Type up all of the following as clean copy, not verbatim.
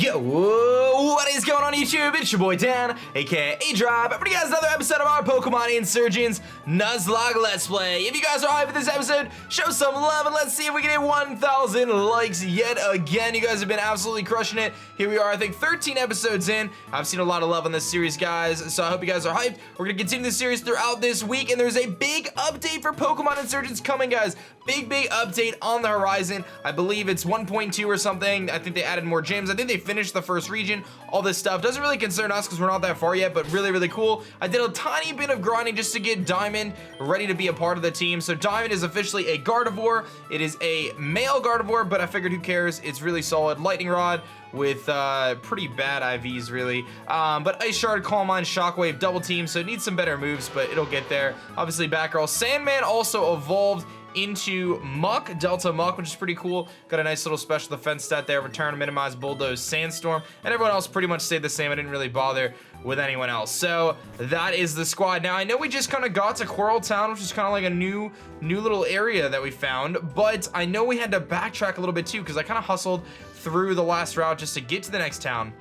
Yo, what is going on YouTube? It's your boy Dan, aka aDrive. I'm bringing you guys another episode of our Pokemon Insurgence Nuzlocke Let's Play. If you guys are hyped for this episode, show some love and let's see if we can hit 1,000 likes yet again. You guys have been absolutely crushing it. Here we are, I think 13 episodes in. I've seen a lot of love on this series, guys, so I hope you guys are hyped. We're gonna continue this series throughout this week, and there's a big update for Pokemon Insurgence coming, guys. Big update on the horizon. I believe it's 1.2 or something. I think they added more gyms. I think they finished the first region. All this stuff doesn't really concern us because we're not that far yet, but really cool. I did a tiny bit of grinding just to get Diamond ready to be a part of the team. So Diamond is officially a Gardevoir. It is a male Gardevoir, but I figured who cares? It's really solid. Lightning Rod with pretty bad IVs, really. But Ice Shard, Calm Mind, Shockwave, Double Team, so it needs some better moves, but it'll get there. Obviously, Batgirl. Sandman also evolved into Muck, Delta Muck, which is pretty cool. Got a nice little special defense stat there. Return, Minimize, Bulldoze, Sandstorm, and everyone else pretty much stayed the same. I didn't really bother with anyone else. So that is the squad. Now I know we just kind of got to Coral Town, which is kind of like a new little area that we found, but I know we had to backtrack a little bit too because I kind of hustled through the last route just to get to the next town.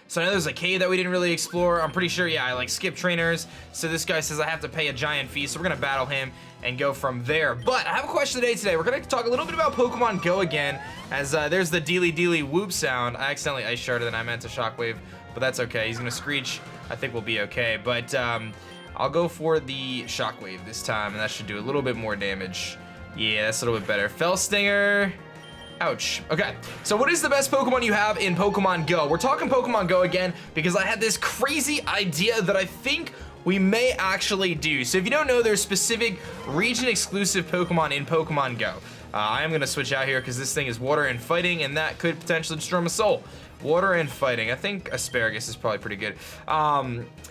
So I know there's a cave that we didn't really explore. I'm pretty sure, yeah, I like skipped trainers. So this guy says I have to pay a giant fee, so we're gonna battle him and go from there. But I have a question today. We're gonna talk a little bit about Pokemon Go again, as there's the dealy whoop sound. I accidentally Ice Sharded and I meant to Shockwave, but that's okay. He's gonna Screech. I think we'll be okay. But I'll go for the Shockwave this time, and that should do a little bit more damage. Yeah, that's a little bit better. Fell Stinger. Ouch. Okay, so what is the best Pokemon you have in Pokemon Go? We're talking Pokemon Go again because I had this crazy idea that I think we may actually do. So if you don't know, there's specific region-exclusive Pokemon in Pokemon Go. I am gonna switch out here because this thing is Water and Fighting, and that could potentially destroy my soul. Water and Fighting. I think Asparagus is probably pretty good.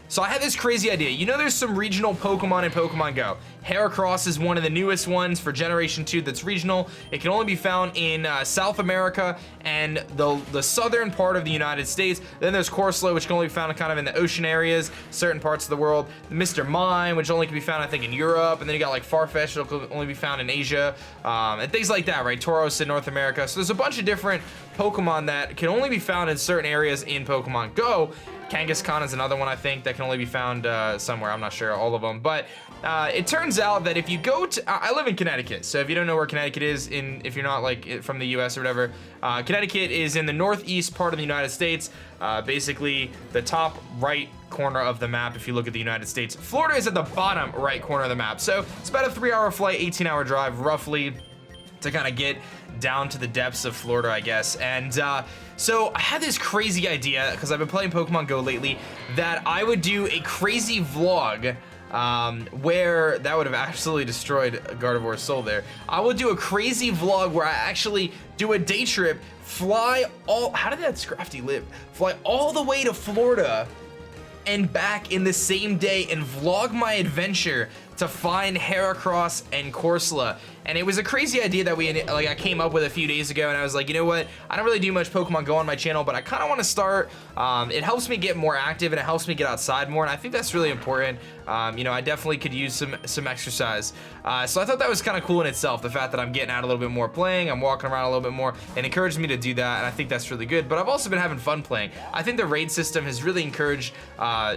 So I had this crazy idea. You know there's some regional Pokemon in Pokemon Go. Heracross is one of the newest ones for Generation 2 that's regional. It can only be found in South America and the southern part of the United States. Then there's Corsola, which can only be found kind of in the ocean areas, certain parts of the world. Mr. Mime, which only can be found, I think, in Europe. And then you got like Farfetch'd, which will only be found in Asia. And things like that, right? Tauros in North America. So there's a bunch of different Pokemon that can only be found in certain areas in Pokemon Go. Kangaskhan is another one, I think, that can only be found somewhere. I'm not sure, all of them. But it turns out that if you go to... I live in Connecticut, so if you don't know where Connecticut is, if you're not like from the US or whatever, Connecticut is in the northeast part of the United States, basically the top right corner of the map if you look at the United States. Florida is at the bottom right corner of the map. So it's about a 3-hour flight, 18-hour drive, roughly, to kind of get down to the depths of Florida, I guess. And so I had this crazy idea, because I've been playing Pokemon Go lately, that I would do a crazy vlog where that would have absolutely destroyed Gardevoir's soul there. I would do a crazy vlog where I actually do a day trip, fly all, how did that Scrafty live? Fly all the way to Florida and back in the same day and vlog my adventure to find Heracross and Corsola. And it was a crazy idea that I came up with a few days ago, and I was like, you know what? I don't really do much Pokemon Go on my channel, but I kind of want to start. It helps me get more active, and it helps me get outside more, and I think that's really important. You know, I definitely could use some exercise. So I thought that was kind of cool in itself, the fact that I'm getting out a little bit more playing, I'm walking around a little bit more, and encouraged me to do that, and I think that's really good. But I've also been having fun playing. I think the raid system has really encouraged,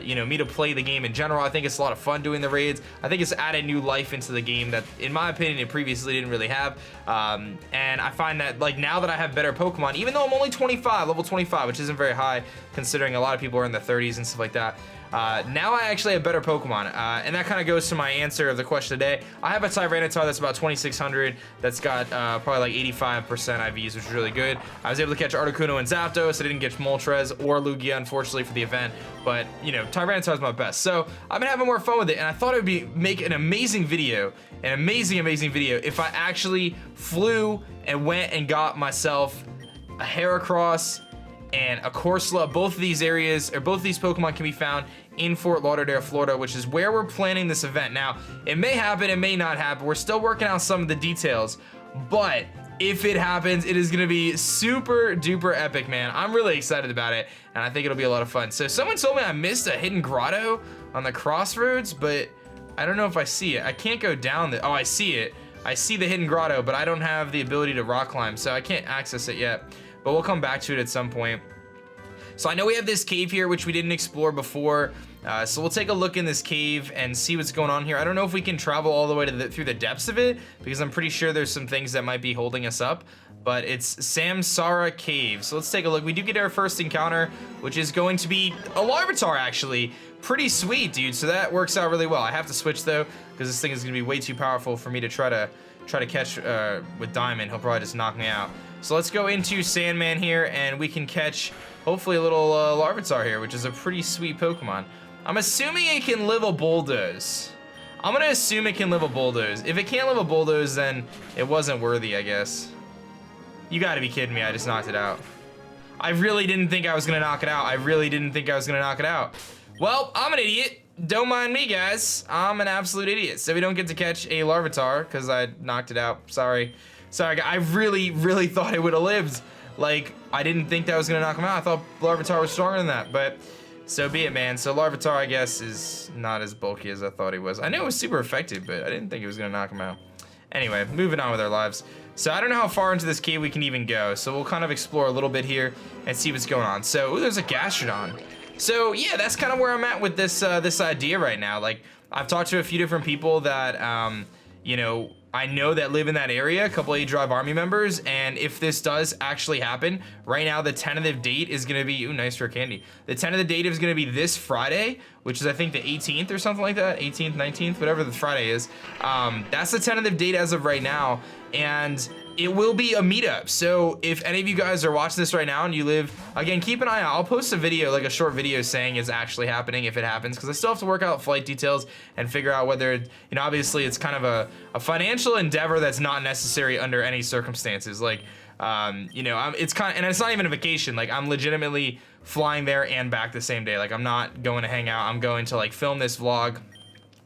you know, me to play the game in general. I think it's a lot of fun doing the raids. I think it's added new life into the game that, in my opinion, it previously didn't really have. And I find that, like, now that I have better Pokemon, even though I'm only 25, level 25, which isn't very high, considering a lot of people are in the 30s and stuff like that, now I actually have better Pokemon, and that kind of goes to my answer of the question today. I have a Tyranitar that's about 2600, that's got probably like 85% IVs, which is really good. I was able to catch Articuno and Zapdos. I didn't get Moltres or Lugia, unfortunately, for the event, but, you know, Tyranitar is my best. So I've been having more fun with it, and I thought it would make an amazing video, an amazing video, if I actually flew and went and got myself a Heracross and a Corsola. Both of these areas, or both of these Pokemon, can be found in Fort Lauderdale, Florida, which is where we're planning this event. Now, it may happen, it may not happen. We're still working out some of the details, but if it happens, it is gonna be super duper epic, man. I'm really excited about it, and I think it'll be a lot of fun. So someone told me I missed a hidden grotto on the crossroads, but I don't know if I see it. I can't go down the, oh, I see it. I see the hidden grotto, but I don't have the ability to rock climb, so I can't access it yet. But we'll come back to it at some point. So I know we have this cave here, which we didn't explore before. So we'll take a look in this cave and see what's going on here. I don't know if we can travel all the way to through the depths of it, because I'm pretty sure there's some things that might be holding us up. But it's Samsara Cave. So let's take a look. We do get our first encounter, which is going to be a Larvitar, actually. Pretty sweet, dude. So that works out really well. I have to switch though, because this thing is gonna be way too powerful for me to try to catch with Diamond. He'll probably just knock me out. So let's go into Sandman here, and we can catch hopefully a little Larvitar here, which is a pretty sweet Pokemon. I'm assuming it can live a Bulldoze. I'm gonna assume it can live a Bulldoze. If it can't live a Bulldoze, then it wasn't worthy, I guess. You gotta be kidding me, I just knocked it out. I really didn't think I was gonna knock it out. I really didn't think I was gonna knock it out. Well, I'm an idiot. Don't mind me, guys. I'm an absolute idiot. So we don't get to catch a Larvitar because I knocked it out. Sorry. Sorry, I really, really thought it would have lived. Like, I didn't think that was gonna knock him out. I thought Larvitar was stronger than that, but so be it, man. So Larvitar, I guess, is not as bulky as I thought he was. I knew it was super effective, but I didn't think it was gonna knock him out. Anyway, moving on with our lives. So I don't know how far into this cave we can even go. So we'll kind of explore a little bit here and see what's going on. So, ooh, there's a Gastrodon. So yeah, that's kind of where I'm at with this this idea right now. Like, I've talked to a few different people that, you know, I know that live in that area, a couple aDrive army members, and if this does actually happen, right now the tentative date is gonna be, ooh, nice rare candy. The tentative date is gonna be this Friday, which is I think the 18th or something like that, 18th, 19th, whatever the Friday is. That's the tentative date as of right now, and it will be a meetup. So if any of you guys are watching this right now and you live, again, keep an eye out. I'll post a video, like a short video saying it's actually happening if it happens, because I still have to work out flight details and figure out whether, you know, obviously it's kind of a financial endeavor that's not necessary under any circumstances. Like, you know, it's kind of, and it's not even a vacation. Like, I'm legitimately flying there and back the same day. Like, I'm not going to hang out. I'm going to like film this vlog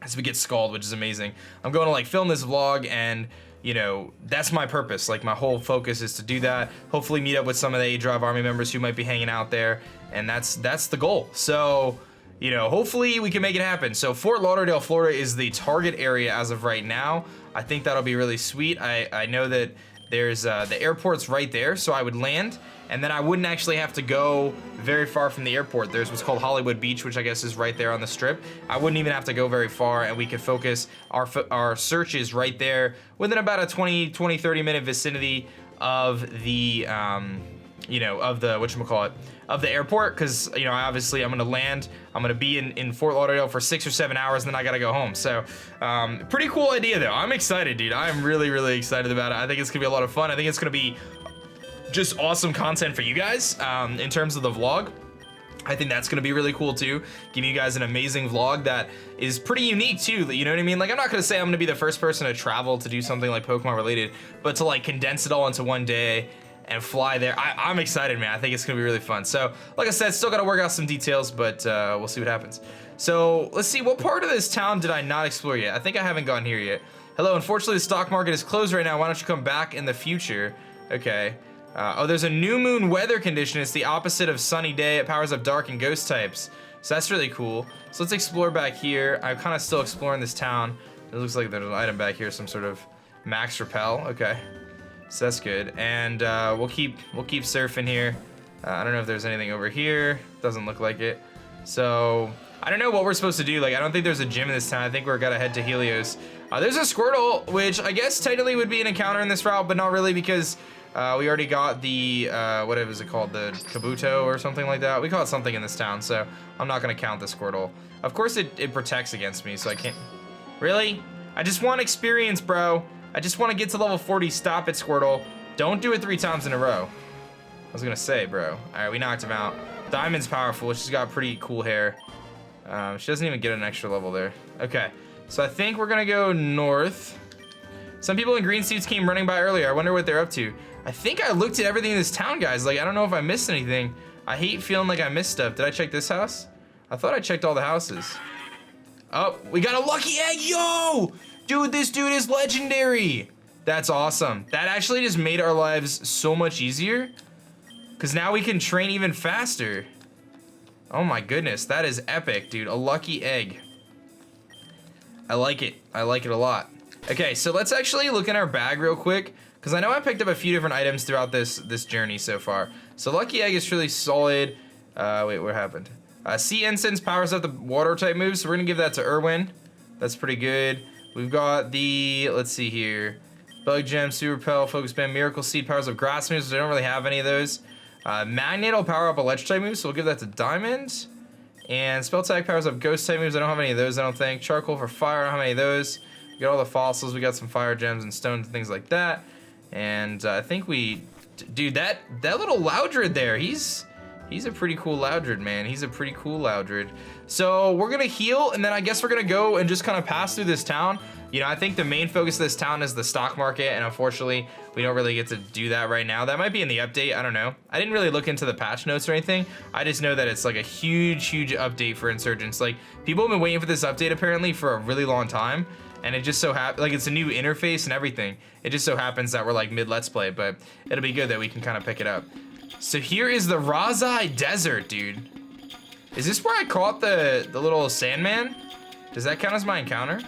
as we get scald, which is amazing. I'm going to like film this vlog, and you know, that's my purpose. Like, my whole focus is to do that. Hopefully meet up with some of the aDrive army members who might be hanging out there, and that's the goal. So, you know, hopefully we can make it happen. So Fort Lauderdale, Florida is the target area as of right now. I think that'll be really sweet. I know that there's the airport's right there, so I would land, and then I wouldn't actually have to go very far from the airport. There's what's called Hollywood Beach, which I guess is right there on the strip. I wouldn't even have to go very far, and we could focus our searches right there within about a 30 minute vicinity of the, you know, of the, whatchamacallit, of the airport, because, you know, obviously I'm gonna land, I'm gonna be in Fort Lauderdale for 6 or 7 hours, and then I gotta go home. So, pretty cool idea though. I'm excited, dude. I'm really, really excited about it. I think it's gonna be a lot of fun. I think it's gonna be just awesome content for you guys, in terms of the vlog. I think that's gonna be really cool too, giving you guys an amazing vlog that is pretty unique too, you know what I mean? Like, I'm not gonna say I'm gonna be the first person to travel to do something like Pokemon related, but to like condense it all into one day and fly there, I'm excited, man. I think it's gonna be really fun. So, like I said, still gotta work out some details, but we'll see what happens. So, let's see, what part of this town did I not explore yet? I think I haven't gone here yet. Hello, unfortunately the stock market is closed right now. Why don't you come back in the future? Okay. Oh, there's a new moon weather condition. It's the opposite of sunny day. It powers up dark and ghost types. So that's really cool. So let's explore back here. I'm kind of still exploring this town. It looks like there's an item back here, some sort of max repel. Okay, so that's good. And we'll keep surfing here. I don't know if there's anything over here. Doesn't look like it. So I don't know what we're supposed to do. Like, I don't think there's a gym in this town. I think we're gonna head to Helios. There's a Squirtle, which I guess technically would be an encounter in this route, but not really, because we already got the, what is it called? The Kabuto or something like that. We call it something in this town, so I'm not gonna count the Squirtle. Of course it protects against me, so I can't. Really? I just want experience, bro. I just want to get to level 40. Stop it, Squirtle. Don't do it 3 times in a row. I was gonna say, bro. Alright, we knocked him out. Diamond's powerful. She's got pretty cool hair. She doesn't even get an extra level there. Okay, so I think we're gonna go north. Some people in green suits came running by earlier. I wonder what they're up to. I think I looked at everything in this town, guys. Like, I don't know if I missed anything. I hate feeling like I missed stuff. Did I check this house? I thought I checked all the houses. Oh, we got a lucky egg, yo! Dude, this dude is legendary. That's awesome. That actually just made our lives so much easier, because now we can train even faster. Oh my goodness, that is epic, dude. A lucky egg. I like it. I like it a lot. Okay, so let's actually look in our bag real quick, because I know I picked up a few different items throughout this journey so far. So lucky egg is really solid. Wait, what happened? Sea Incense powers up the water type moves, so we're gonna give that to Irwin. That's pretty good. We've got the, let's see here. Bug Gem, Super Repel, Focus Band, Miracle Seed powers up grass moves, so I don't really have any of those. Magnet will power up electric type moves, so we'll give that to Diamond. And Spell Tag powers up ghost type moves, I don't have any of those, I don't think. Charcoal for fire, I don't have any of those. We got all the fossils, we got some fire gems and stones and things like that. And I think we, dude, that little Loudred there, he's a pretty cool Loudred, man. He's a pretty cool Loudred. So we're gonna heal, and then I guess we're gonna go and just kind of pass through this town. You know, I think the main focus of this town is the stock market, and unfortunately, we don't really get to do that right now. That might be in the update, I don't know. I didn't really look into the patch notes or anything. I just know that it's like a huge, huge update for Insurgents. Like, people have been waiting for this update apparently for a really long time, and it just so happens, like, it's a new interface and everything. It just so happens that we're like mid-let's play, but it'll be good that we can kind of pick it up. So here is the Razai Desert, dude. Is this where I caught the little Sandman? Does that count as my encounter?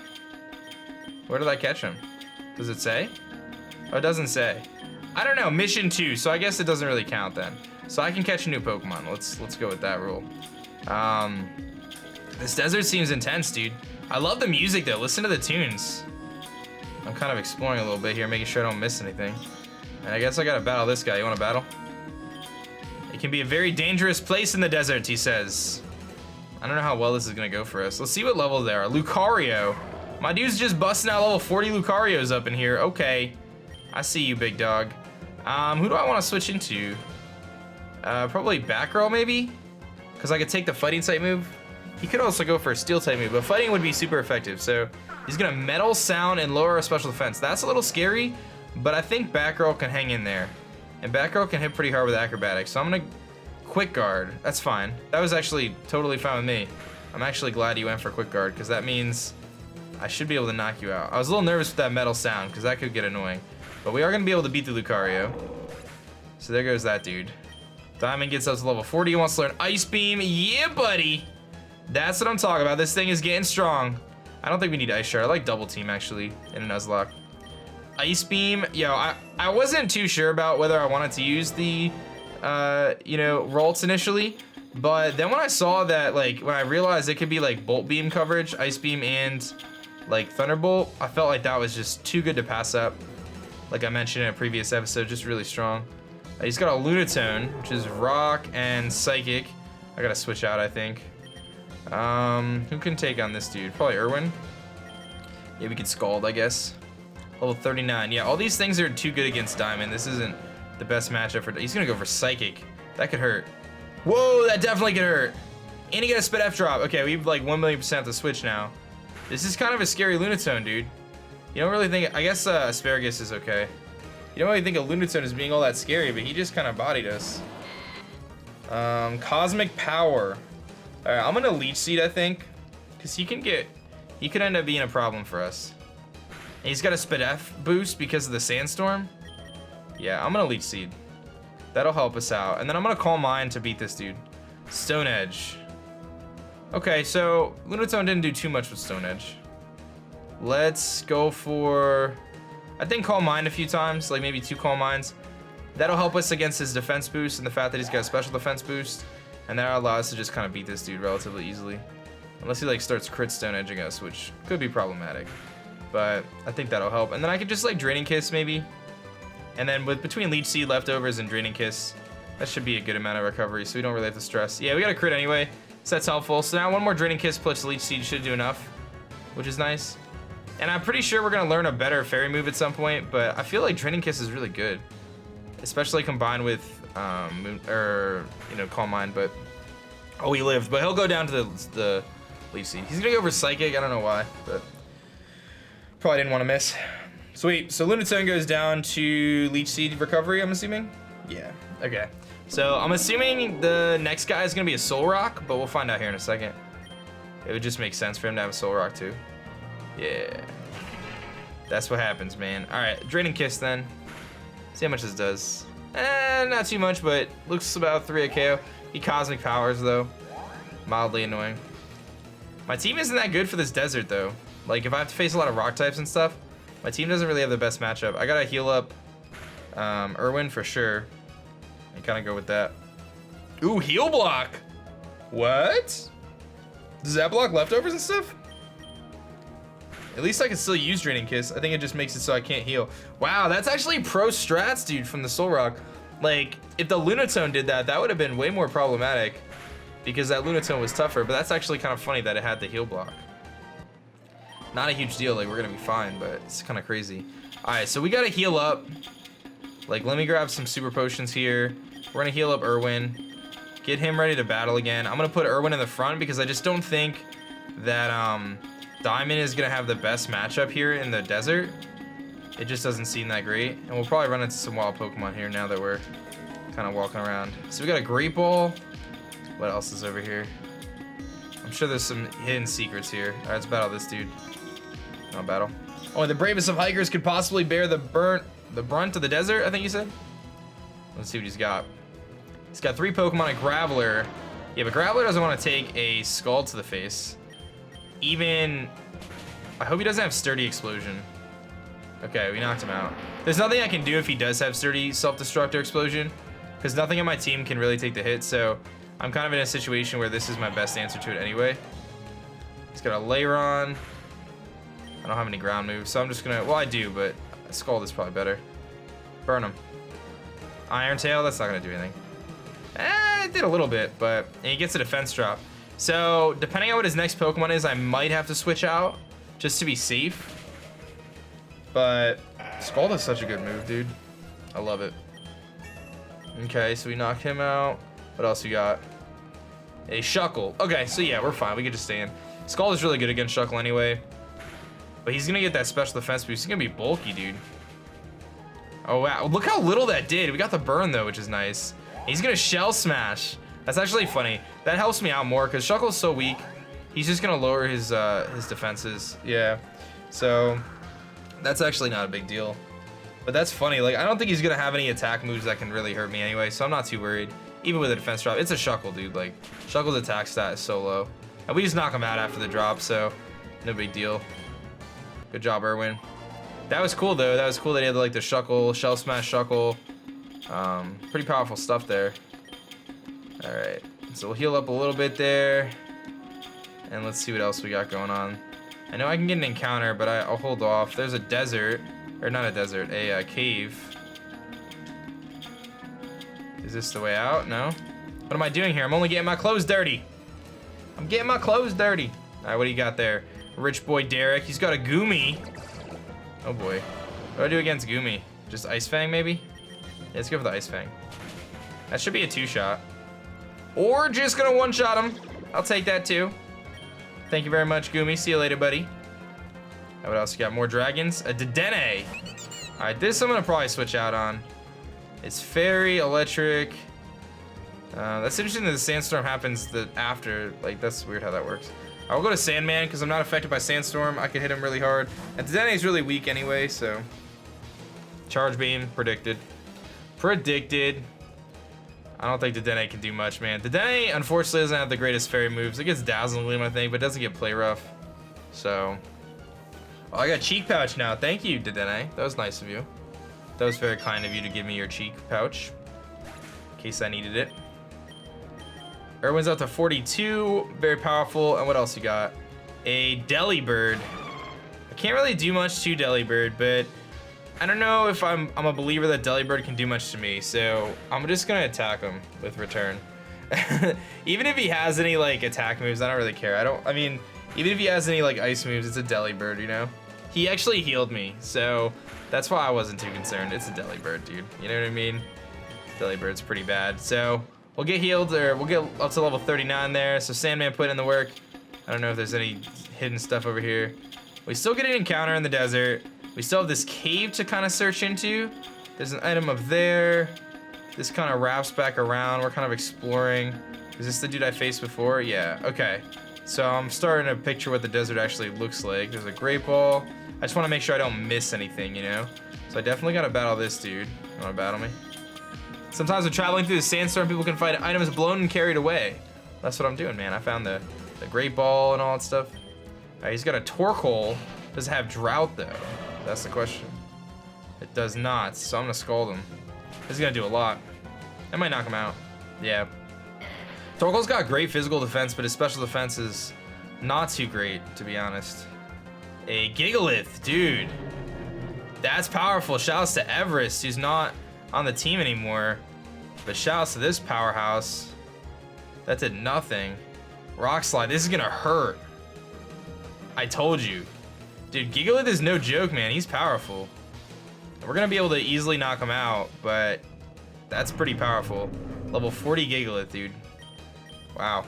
Where did I catch him? Does it say? Oh, it doesn't say. I don't know, mission 2, so I guess it doesn't really count then. So I can catch a new Pokemon. Let's go with that rule. This desert seems intense, dude. I love the music though, listen to the tunes. I'm kind of exploring a little bit here, making sure I don't miss anything. And I guess I gotta battle this guy. You wanna battle? It can be a very dangerous place in the desert, he says. I don't know how well this is gonna go for us. Let's see what level they are. Lucario. My dude's just busting out level 40 Lucarios up in here. Okay. I see you, big dog. Who do I want to switch into? Probably Batgirl, maybe? Because I could take the fighting type move. He could also go for a steel type move, but fighting would be super effective. So he's gonna Metal, Sound, and lower our special defense. That's a little scary, but I think Batgirl can hang in there. And Batgirl can hit pretty hard with acrobatics, so I'm gonna Quick Guard. That's fine. That was actually totally fine with me. I'm actually glad you went for Quick Guard, because that means I should be able to knock you out. I was a little nervous with that Metal Sound, because that could get annoying. But we are gonna be able to beat the Lucario. So there goes that dude. Diamond gets us to level 40. He wants to learn Ice Beam. Yeah, buddy. That's what I'm talking about. This thing is getting strong. I don't think we need Ice Shard. I like Double Team, actually, in a Nuzlocke. Ice Beam, yo, I wasn't too sure about whether I wanted to use the, you know, Ralts initially, but then when I saw that, like, when I realized it could be like Bolt Beam coverage, Ice Beam, and like Thunderbolt, I felt like that was just too good to pass up. Like I mentioned in a previous episode, just really strong. He's got a Lunatone, which is Rock and Psychic. I gotta switch out, I think. Who can take on this dude? Probably Irwin. Yeah, we could Scald, I guess. Level 39. Yeah, all these things are too good against Diamond. This isn't the best matchup for... He's gonna go for Psychic. That could hurt. Whoa, that definitely could hurt. And he got a Spit F drop. Okay, we have like 1,000,000% the switch now. This is kind of a scary Lunatone, dude. You don't really think... I guess Asparagus is okay. You don't really think of Lunatone as being all that scary, but he just kind of bodied us. Cosmic Power. Alright, I'm gonna Leech Seed, I think. Because he could end up being a problem for us. And he's got a Spit F boost because of the Sandstorm. Yeah, I'm gonna Leech Seed. That'll help us out. And then I'm gonna Calm Mind to beat this dude. Stone Edge. Okay, so Lunatone didn't do too much with Stone Edge. Let's go for... I think Calm Mind a few times, like maybe 2 Calm Minds. That'll help us against his defense boost and the fact that he's got a special defense boost. And that'll allow us to just kind of beat this dude relatively easily. Unless he like starts crit Stone Edging us, which could be problematic. But I think that'll help. And then I could just like Draining Kiss maybe. And then with between Leech Seed leftovers and Draining Kiss, that should be a good amount of recovery, so we don't really have to stress. Yeah, we got a crit anyway, so that's helpful. So now one more Draining Kiss plus Leech Seed should do enough, which is nice. And I'm pretty sure we're gonna learn a better fairy move at some point, but I feel like Draining Kiss is really good. Especially combined with, you know, Calm Mind, but... Oh, he lived, but he'll go down to the Leech Seed. He's gonna go for Psychic, I don't know why, but... Probably didn't want to miss. Sweet, so Lunatone goes down to Leech Seed recovery, I'm assuming? Yeah, okay. So I'm assuming the next guy is gonna be a Soul Rock, but we'll find out here in a second. It would just make sense for him to have a Soul Rock too. Yeah. That's what happens, man. Alright, Draining Kiss then. See how much this does. Not too much, but looks about 3 KO. He Cosmic Powers though. Mildly annoying. My team isn't that good for this desert though. Like if I have to face a lot of rock types and stuff, my team doesn't really have the best matchup. I gotta heal up Irwin for sure. And kind of go with that. Ooh, heal block. What? Does that block leftovers and stuff? At least I can still use Draining Kiss. I think it just makes it so I can't heal. Wow, that's actually pro strats, dude, from the Soul Rock. Like, if the Lunatone did that, that would have been way more problematic because that Lunatone was tougher, but that's actually kind of funny that it had the heal block. Not a huge deal, like, we're gonna be fine, but it's kind of crazy. All right, so we gotta heal up. Like, let me grab some super potions here. We're gonna heal up Irwin, get him ready to battle again. I'm gonna put Irwin in the front because I just don't think that, Diamond is gonna have the best matchup here in the desert. It just doesn't seem that great. And we'll probably run into some wild Pokemon here now that we're kind of walking around. So we got a Great Ball. What else is over here? I'm sure there's some hidden secrets here. All right, let's battle this dude. No battle. Only the bravest of hikers could possibly bear the brunt of the desert, I think you said. Let's see what he's got. He's got 3 Pokemon, a Graveler. Yeah, but Graveler doesn't want to take a Scald to the face. Even, I hope he doesn't have Sturdy Explosion. Okay, we knocked him out. There's nothing I can do if he does have Sturdy Self-Destruct or Explosion, because nothing on my team can really take the hit, so I'm kind of in a situation where this is my best answer to it anyway. He's got a Lairon. I don't have any ground moves, so I'm just gonna, well, I do, but Scald is probably better. Burn him. Iron Tail, that's not gonna do anything. It did a little bit, but and he gets a defense drop. So, depending on what his next Pokemon is, I might have to switch out just to be safe. But Scald is such a good move, dude. I love it. Okay, so we knocked him out. What else we got? A Shuckle. Okay, so yeah, we're fine. We could just stay in. Scald is really good against Shuckle anyway. But he's gonna get that special defense boost. He's gonna be bulky, dude. Oh, wow. Look how little that did. We got the burn, though, which is nice. He's gonna Shell Smash. That's actually funny. That helps me out more because Shuckle's so weak. He's just gonna lower his defenses. Yeah. So that's actually not a big deal. But that's funny. Like, I don't think he's gonna have any attack moves that can really hurt me anyway, so I'm not too worried. Even with a defense drop, it's a Shuckle, dude. Like, Shuckle's attack stat is so low. And we just knock him out after the drop, so no big deal. Good job, Irwin. That was cool, though. That was cool that he had, like, the Shuckle, Shell Smash Shuckle. Pretty powerful stuff there. Alright, so we'll heal up a little bit there. And let's see what else we got going on. I know I can get an encounter, but I'll hold off. There's a desert, or not a desert, a cave. Is this the way out? No? What am I doing here? I'm only getting my clothes dirty. I'm getting my clothes dirty. Alright, what do you got there? Rich boy Derek, he's got a Goomy. Oh boy. What do I do against Goomy? Just Ice Fang, maybe? Yeah, let's go for the Ice Fang. That should be a 2-shot. Or just gonna 1-shot him. I'll take that too. Thank you very much, Goomy. See you later, buddy. What else you got? More dragons? A Dedenne. Alright, this I'm gonna probably switch out on. It's Fairy, Electric. That's interesting that the Sandstorm happens after. Like, that's weird how that works. I'll go to Sandman because I'm not affected by Sandstorm. I can hit him really hard. And Dedenne's really weak anyway, so. Charge Beam, predicted. Predicted. I don't think Dedenne can do much, man. Dedenne, unfortunately, doesn't have the greatest fairy moves. It gets Dazzling Gleam, I think, but doesn't get Play Rough. So. Oh, I got Cheek Pouch now. Thank you, Dedenne. That was nice of you. That was very kind of you to give me your Cheek Pouch. In case I needed it. Irwin's up to 42. Very powerful. And what else you got? A Delibird. I can't really do much to Delibird, but I don't know if I'm a believer that Delibird can do much to me, so I'm just gonna attack him with Return. Even if he has any like attack moves, I don't really care. I mean, even if he has any like ice moves, it's a Delibird, you know? He actually healed me, so that's why I wasn't too concerned. It's a Delibird, dude. You know what I mean? Delibird's pretty bad. So we'll get healed, or we'll get up to level 39 there. So Sandman put in the work. I don't know if there's any hidden stuff over here. We still get an encounter in the desert. We still have this cave to kind of search into. There's an item up there. This kind of wraps back around. We're kind of exploring. Is this the dude I faced before? Yeah, okay. So I'm starting to picture what the desert actually looks like. There's a Great Ball. I just want to make sure I don't miss anything, you know? So I definitely got to battle this dude. You want to battle me? Sometimes when traveling through the sandstorm, people can find items blown and carried away. That's what I'm doing, man. I found the Great Ball and all that stuff. He's got a Torkoal. Does it have Drought, though? That's the question. It does not, so I'm gonna Scald him. This is gonna do a lot. I might knock him out. Yeah. Torkoal's got great physical defense, but his special defense is not too great, to be honest. A Gigalith, dude. That's powerful. Shouts to Everest, who's not on the team anymore. But shouts to this powerhouse. That did nothing. Rock Slide, this is gonna hurt. I told you. Dude, Gigalith is no joke, man. He's powerful. We're gonna be able to easily knock him out, but that's pretty powerful. Level 40 Gigalith, dude. Wow.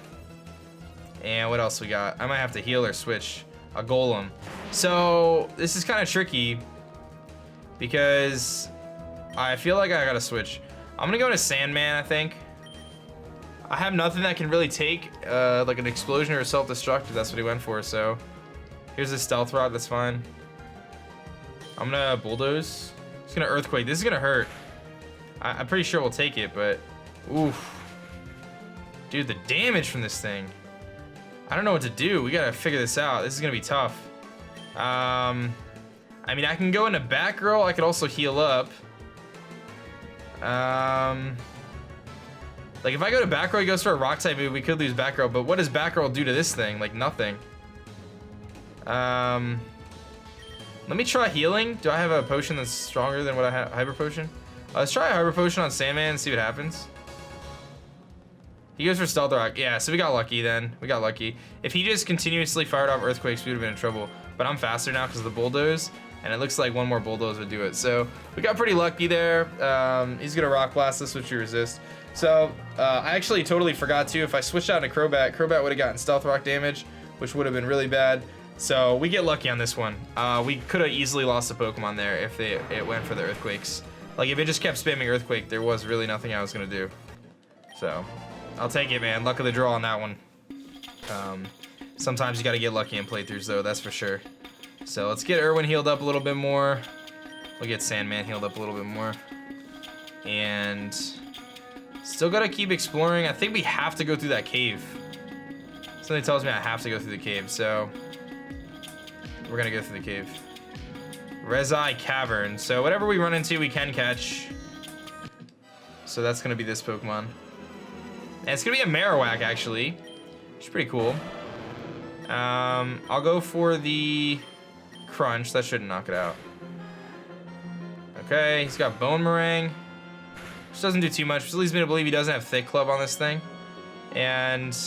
And what else we got? I might have to heal or switch a Golem. So this is kind of tricky because I feel like I gotta switch. I'm gonna go to Sandman, I think. I have nothing that can really take like an explosion or a self-destruct if that's what he went for, so. Here's a Stealth Rod, that's fine. I'm gonna Bulldoze. It's gonna Earthquake, this is gonna hurt. I'm pretty sure we'll take it, but oof. Dude, the damage from this thing. I don't know what to do. We gotta figure this out. This is gonna be tough. I mean, I can go into back row. I could also heal up. Like if I go to back row, he goes for a rock type move. We could lose back row, but what does back row do to this thing? Like nothing. Let me try healing. Do I have a potion that's stronger than what I have? Hyper potion. Let's try a hyper potion on Sandman and see what happens. He goes for Stealth Rock. Yeah, so we got lucky then. We got lucky. If he just continuously fired off Earthquakes, we would have been in trouble. But I'm faster now because of the Bulldoze. And it looks like one more Bulldoze would do it. So we got pretty lucky there. He's going to Rock Blast us, which we resist. So I actually totally forgot to. If I switched out to Crobat, Crobat would have gotten Stealth Rock damage, which would have been really bad. So we get lucky on this one. We could have easily lost a Pokemon there if it went for the Earthquakes. Like if it just kept spamming Earthquake, there was really nothing I was going to do. So I'll take it, man. Luck of the draw on that one. Sometimes you got to get lucky in playthroughs, though. That's for sure. So let's get Irwin healed up a little bit more. We'll get Sandman healed up a little bit more. And still got to keep exploring. I think we have to go through that cave. Something tells me I have to go through the cave, so we're going to go through the cave. Rezai Cavern. So whatever we run into, we can catch. So that's going to be this Pokemon. And it's gonna be a Marowak, actually, which is pretty cool. I'll go for the Crunch. That shouldn't knock it out. Okay, he's got Bone Meringue, which doesn't do too much, which leads me to believe he doesn't have Thick Club on this thing. And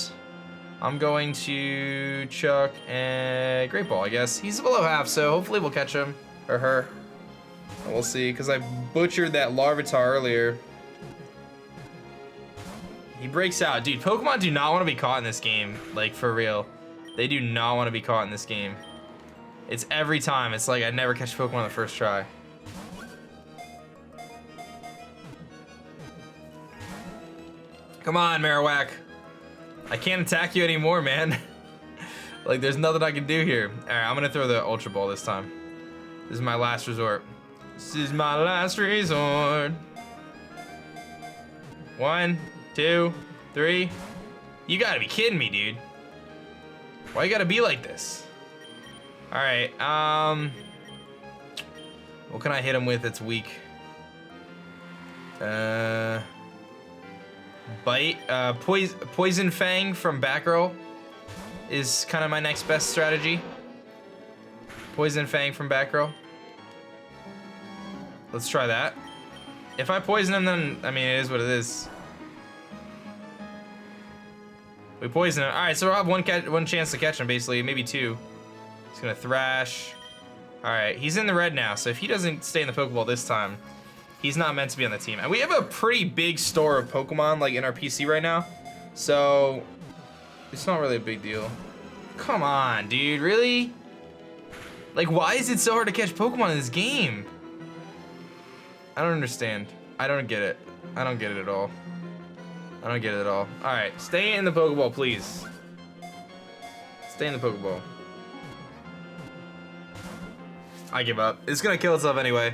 I'm going to chuck a Great Ball, I guess. He's below half, so hopefully we'll catch him, or her. And we'll see, because I butchered that Larvitar earlier. He breaks out. Dude, Pokemon do not want to be caught in this game. Like, for real. They do not want to be caught in this game. It's every time. It's like I never catch Pokemon on the first try. Come on, Marowak. I can't attack you anymore, man. Like, there's nothing I can do here. All right, I'm going to throw the Ultra Ball this time. This is my last resort. This is my last resort. 1, 2, 3. You gotta be kidding me, dude. Why you gotta be like this? Alright, what can I hit him with that's weak? Bite, Poison Fang from back row is kind of my next best strategy. Poison Fang from back row. Let's try that. If I poison him, then, I mean, it is what it is. We poison him. All right, so we'll have one chance to catch him, basically, maybe two. He's gonna Thrash. All right, he's in the red now, so if he doesn't stay in the Pokeball this time, he's not meant to be on the team. And we have a pretty big store of Pokemon, like, in our PC right now, so it's not really a big deal. Come on, dude, really? Like, why is it so hard to catch Pokemon in this game? I don't understand. I don't get it. I don't get it at all. I don't get it at all. All right, stay in the Pokeball, please. Stay in the Pokeball. I give up. It's gonna kill itself anyway.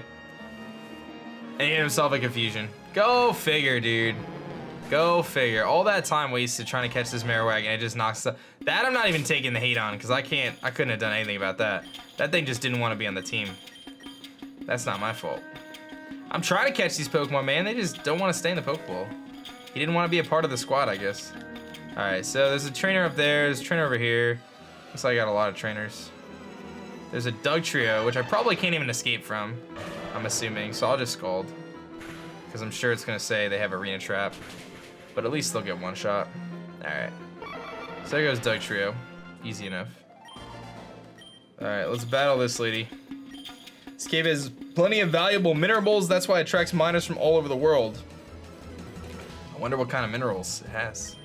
And he hit himself a Confusion. Go figure, dude. Go figure. All that time wasted trying to catch this Marowak and it just knocks the... That I'm not even taking the hate on because I couldn't have done anything about that. That thing just didn't want to be on the team. That's not my fault. I'm trying to catch these Pokemon, man. They just don't want to stay in the Pokeball. He didn't want to be a part of the squad, I guess. All right, so there's a trainer up there. There's a trainer over here. Looks like I got a lot of trainers. There's a Doug trio, which I probably can't even escape from, I'm assuming. So I'll just Scald, because I'm sure it's gonna say they have Arena Trap, but at least they'll get one shot. All right, so there goes Doug trio. Easy enough. All right, let's battle this lady. This cave has plenty of valuable minerals. That's why it attracts miners from all over the world. I wonder what kind of minerals it has.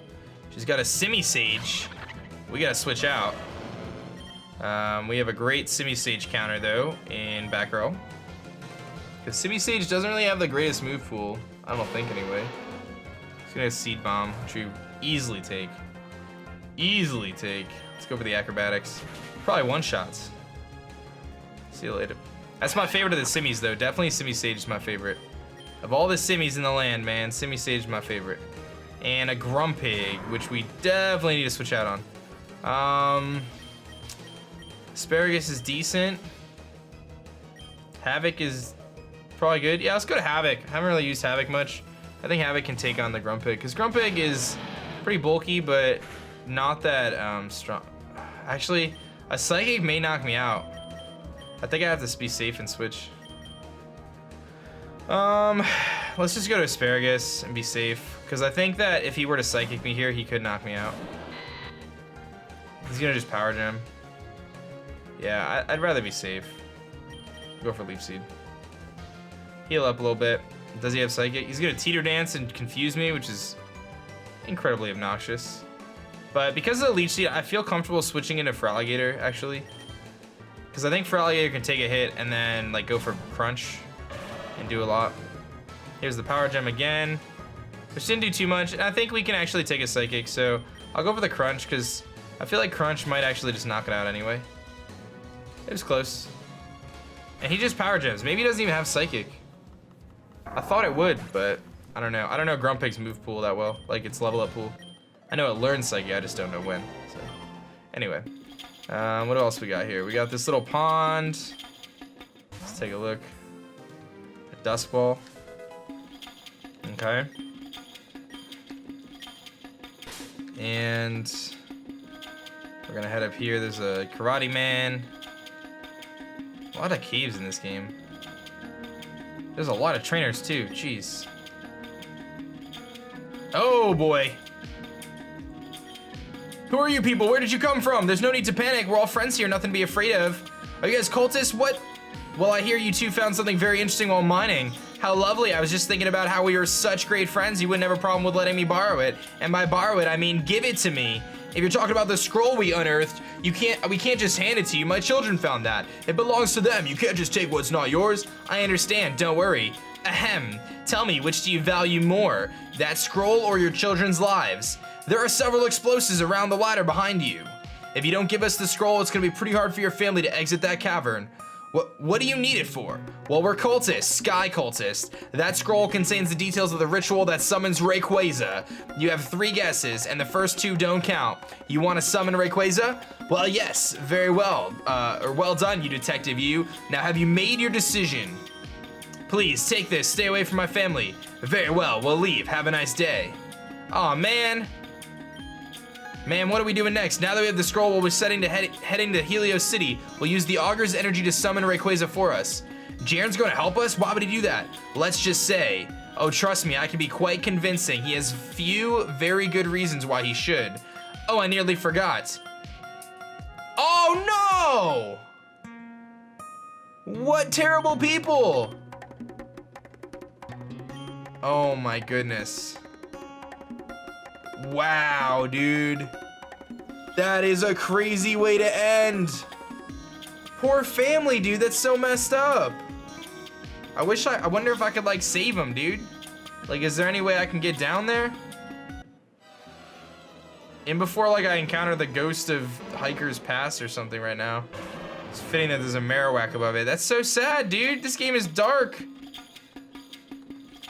She's got a semi-sage. We gotta switch out. We have a great semi-sage counter though in back row. Because semi-sage doesn't really have the greatest move pool. I don't think anyway. She's gonna have Seed Bomb, which we easily take. Easily take. Let's go for the acrobatics. Probably one-shots. See you later. That's my favorite of the semis though. Definitely semi-sage is my favorite. Of all the semis in the land, man, semi-sage is my favorite. And a Grumpig, which we definitely need to switch out on. Asparagus is decent. Havoc is probably good. Yeah, let's go to Havoc. I haven't really used Havoc much. I think Havoc can take on the Grumpig, because Grumpig is pretty bulky, but not that strong. Actually, a Psychic may knock me out. I think I have to be safe and switch. Let's just go to Asparagus and be safe, because I think that if he were to Psychic me here, he could knock me out. He's gonna just Power Gem. Yeah, I'd rather be safe. Go for Leaf Seed. Heal up a little bit. Does he have Psychic? He's gonna Teeter Dance and confuse me, which is incredibly obnoxious. But because of the Leech Seed, I feel comfortable switching into Feraligatr, actually. Because I think Feraligatr can take a hit and then like go for Crunch and do a lot. Here's the Power Gem again, which didn't do too much. And I think we can actually take a Psychic, so I'll go for the Crunch, because I feel like Crunch might actually just knock it out anyway. It was close. And he just Power Gems. Maybe he doesn't even have Psychic. I thought it would, but I don't know. I don't know Grumpig's move pool that well, like its level up pool. I know it learns Psychic, I just don't know when. So anyway, what else we got here? We got this little pond. Let's take a look. A Dusk Ball. Okay. And we're gonna head up here. There's a Karate Man. A lot of caves in this game. There's a lot of trainers too, jeez. Oh boy. Who are you people? Where did you come from? There's no need to panic. We're all friends here, nothing to be afraid of. Are you guys cultists? What? Well, I hear you two found something very interesting while mining. How lovely. I was just thinking about how we were such great friends, you wouldn't have a problem with letting me borrow it. And by borrow it, I mean give it to me. If you're talking about the scroll we unearthed, we can't just hand it to you. My children found that. It belongs to them. You can't just take what's not yours. I understand, don't worry. Ahem. Tell me, which do you value more? That scroll or your children's lives? There are several explosives around the ladder behind you. If you don't give us the scroll, it's gonna be pretty hard for your family to exit that cavern. What do you need it for? Well, we're cultists, Sky Cultist. That scroll contains the details of the ritual that summons Rayquaza. You have 3 guesses, and the first 2 don't count. You want to summon Rayquaza? Well, yes, very well. Well done, you detective, you. Now, have you made your decision? Please, take this, stay away from my family. Very well, we'll leave, have a nice day. Aw, man. Man, what are we doing next? Now that we have the scroll, we'll be heading to Helios City. We'll use the Augur's energy to summon Rayquaza for us. Jaren's gonna help us? Why would he do that? Let's just say, oh, trust me, I can be quite convincing. He has few very good reasons why he should. Oh, I nearly forgot. Oh no! What terrible people! Oh my goodness. Wow, dude. That is a crazy way to end. Poor family, dude. That's so messed up. I wonder if I could like save him, dude. Like, is there any way I can get down there? And before like I encounter the ghost of Hiker's Pass or something right now. It's fitting that there's a Marowak above it. That's so sad, dude. This game is dark.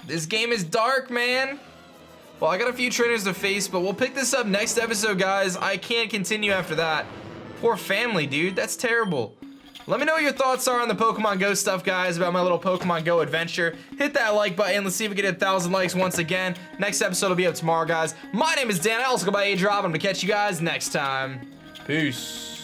This game is dark, man. Well, I got a few trainers to face, but we'll pick this up next episode, guys. I can't continue after that. Poor family, dude. That's terrible. Let me know what your thoughts are on the Pokemon Go stuff, guys, about my little Pokemon Go adventure. Hit that like button. Let's see if we can get 1,000 likes once again. Next episode will be up tomorrow, guys. My name is Dan. I also go by aDrive. I'm going to catch you guys next time. Peace.